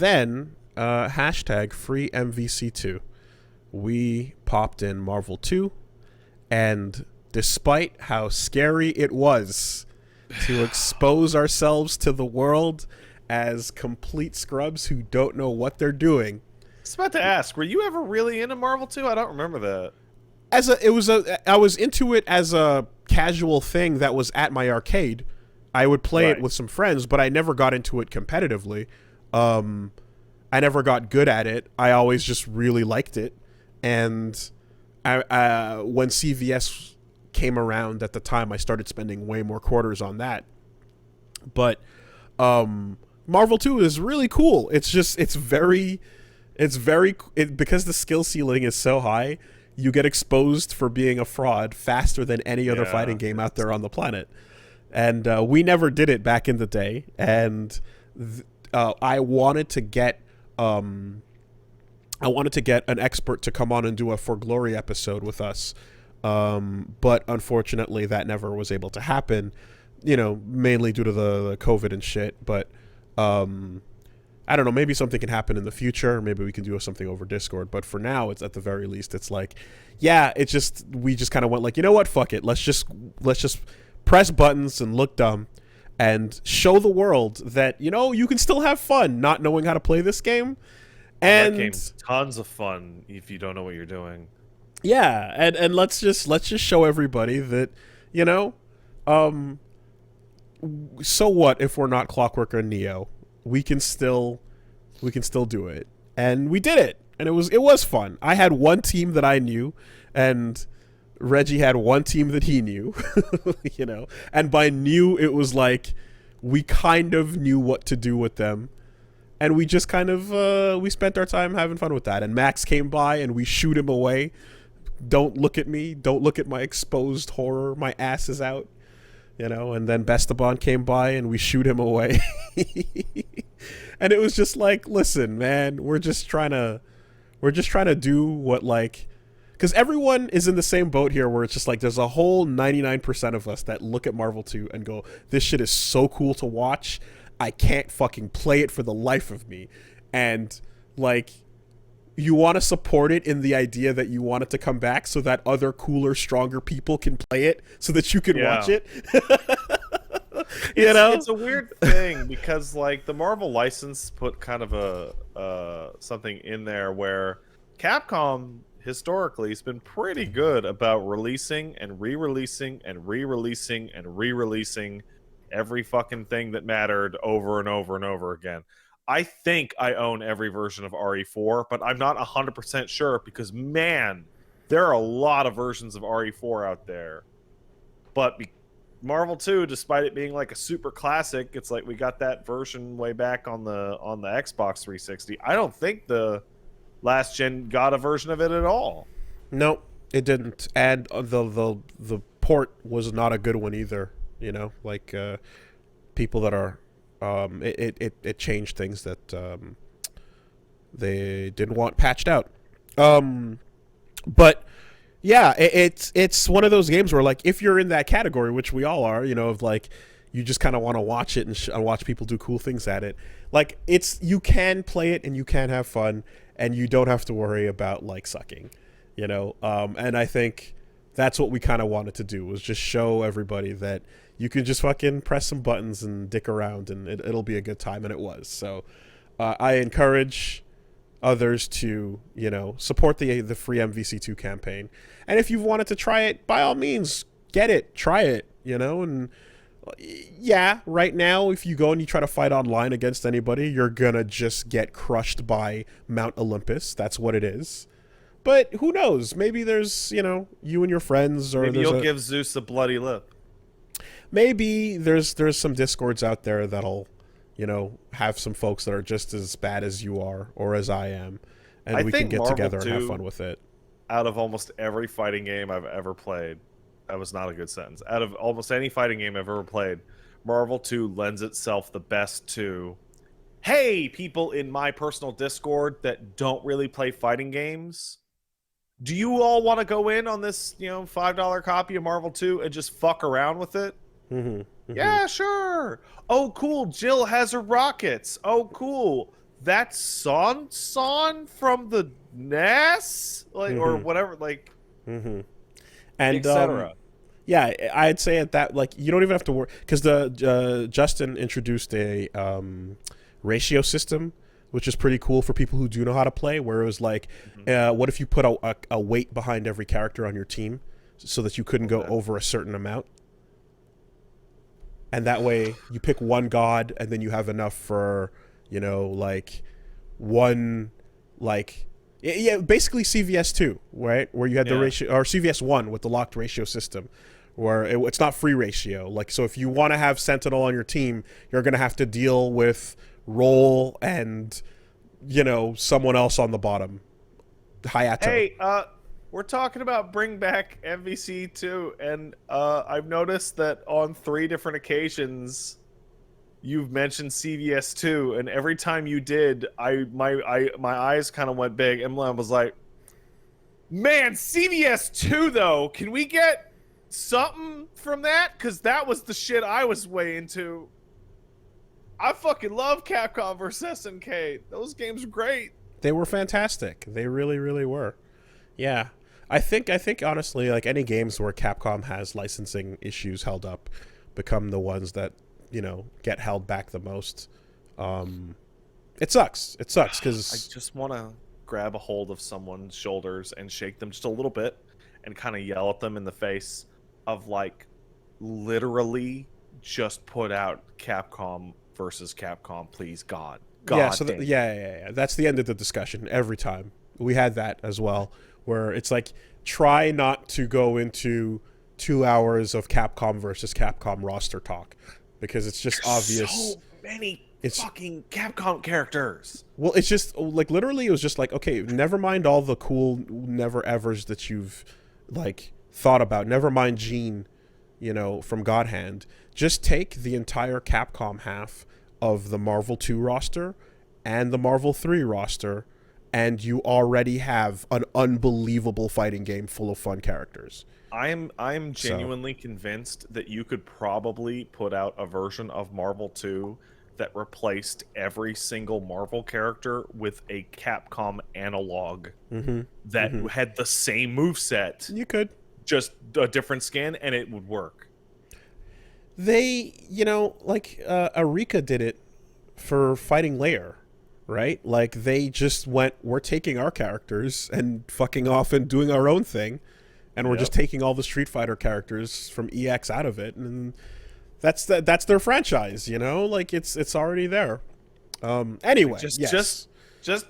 then hashtag free MVC2. We popped in Marvel 2, and despite how scary it was to expose ourselves to the world as complete scrubs who don't know what they're doing. I was about to ask, were you ever really into Marvel 2? I don't remember that. I was into it as a casual thing that was at my arcade. I would play it with some friends, but I never got into it competitively. I never got good at it. I always just really liked it. And when CVS came around at the time, I started spending way more quarters on that. But Marvel 2 is really cool. Because the skill ceiling is so high, you get exposed for being a fraud faster than any other fighting game out there on the planet. And we never did it back in the day. And I wanted to get an expert to come on and do a For Glory episode with us. But unfortunately, that never was able to happen, mainly due to the COVID and shit. But I don't know, maybe something can happen in the future. Maybe we can do something over Discord. But for now, it's at the very least, it's like, we just kind of went like, you know what, fuck it. Let's just press buttons and look dumb and show the world that, you can still have fun not knowing how to play this game. And that game's tons of fun if you don't know what you're doing. Yeah, and let's just show everybody that, so what if we're not Clockwork or Neo? We can still do it. And we did it. And it was fun. I had one team that I knew, and Reggie had one team that he knew, And by knew, it was like we kind of knew what to do with them. And we just kind of, we spent our time having fun with that. And Max came by and we shoot him away. Don't look at me. Don't look at my exposed horror. My ass is out. And then Bestaban came by and we shoot him away. And it was just like, listen, man, we're just trying to do what, like, because everyone is in the same boat here where it's just like there's a whole 99% of us that look at Marvel 2 and go, this shit is so cool to watch. I can't fucking play it for the life of me. And, like, you want to support it in the idea that you want it to come back so that other cooler, stronger people can play it so that you can watch it. It's a weird thing because, like, the Marvel license put kind of a something in there where Capcom historically has been pretty good about releasing and re-releasing and re-releasing and re-releasing every fucking thing that mattered over and over and over again. I think I own every version of RE4, but I'm not 100% sure because, man, there are a lot of versions of RE4 out there. But Marvel 2, despite it being like a super classic, it's like we got that version way back on the Xbox 360. I don't think the last gen got a version of it at all. No, it didn't. And the port was not a good one either. Like people that are it changed things that they didn't want patched out. But yeah, it's one of those games where, like, if you're in that category, which we all are, of like you just kind of want to watch it and watch people do cool things at it. Like, you can play it and you can have fun and you don't have to worry about, like, sucking, and I think that's what we kind of wanted to do, was just show everybody that you can just fucking press some buttons and dick around and it'll be a good time, and it was. So I encourage others to, support the free MVC2 campaign. And if you've wanted to try it, by all means, get it, try it, and yeah, right now, if you go and you try to fight online against anybody, you're gonna just get crushed by Mount Olympus. That's what it is. But who knows? Maybe there's, you and your friends, or maybe you'll give Zeus a bloody lip. Maybe there's some Discords out there that'll, have some folks that are just as bad as you are or as I am, and we can get together and have fun with it. Out of almost every fighting game I've ever played, that was not a good sentence. Out of almost any fighting game I've ever played, Marvel 2 lends itself the best to, hey, people in my personal Discord that don't really play fighting games, do you all want to go in on this, $5 copy of Marvel 2 and just fuck around with it? Mm-hmm. Yeah, sure. Oh, cool. Jill has her rockets. Oh, cool. That's Son from the NES, like or Mm-hmm. whatever, like Mm-hmm. And etc. yeah, I'd say at that, like, you don't even have to worry because the Justin introduced a ratio system, which is pretty cool for people who do know how to play. Where it was like, Hmm. what if you put a weight behind every character on your team, so that you couldn't go Okay. over a certain amount, and that way you pick one god, and then you have enough for, like one, like, yeah, basically CVS 2, right, where you had the Yeah. ratio, or CVS 1 with the locked ratio system, where it's not free ratio. Like, so if you want to have Sentinel on your team, you're going to have to deal with roll and, someone else on the bottom, Hayato. Hey, we're talking about bring back MVC 2, and I've noticed that on 3 different occasions you've mentioned CVS 2, and every time you did, my eyes kind of went big, and I was like, "Man, CVS 2 though, can we get something from that? Because that was the shit I was way into. I fucking love Capcom vs SNK. Those games are great." They were fantastic. They really, really were. Yeah. I think honestly, like, any games where Capcom has licensing issues held up become the ones that, get held back the most. Um, it sucks. It sucks I because, just want to grab a hold of someone's shoulders and shake them just a little bit and kind of yell at them in the face of like literally just put out Capcom versus Capcom, please God. yeah, God damn. yeah. That's the end of the discussion every time. We had that as well, where it's like, try not to go into 2 hours of Capcom versus Capcom roster talk, because it's just obvious. So many It's fucking Capcom characters. Well, it's just like, literally, it was just like, okay, never mind all the cool never evers that you've, like, thought about. Never mind Gene, from God Hand. Just take the entire Capcom half of the Marvel 2 roster and the Marvel 3 roster, and you already have an unbelievable fighting game full of fun characters. I'm So, genuinely convinced that you could probably put out a version of Marvel 2 that replaced every single Marvel character with a Capcom analog mm-hmm, that mm-hmm. had the same moveset, You could. just a different skin, and it would work. They, like, Arika did it for Fighting Layer, right? Like, they just went, we're taking our characters and fucking off and doing our own thing, and we're just Yep. taking all the Street Fighter characters from EX out of it, and that's their franchise, like, it's already there. Anyway, Just yes, we know.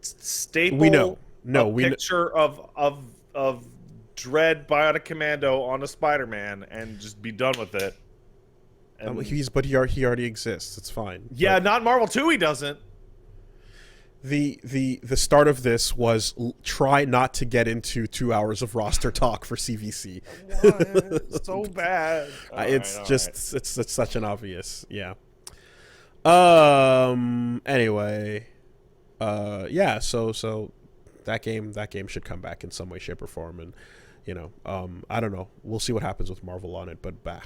staple a No, picture of Dread Bionic Commando on a Spider-Man and just be done with it. And he already exists. It's fine. yeah, not Marvel 2, he doesn't. The start of this was, try not to get into 2 hours of roster talk for CVC. What? So bad. It's All right. just, it's such an obvious, yeah. Anyway, yeah. So that game should come back in some way, shape, or form, and, I don't know. We'll see what happens with Marvel on it, but bah,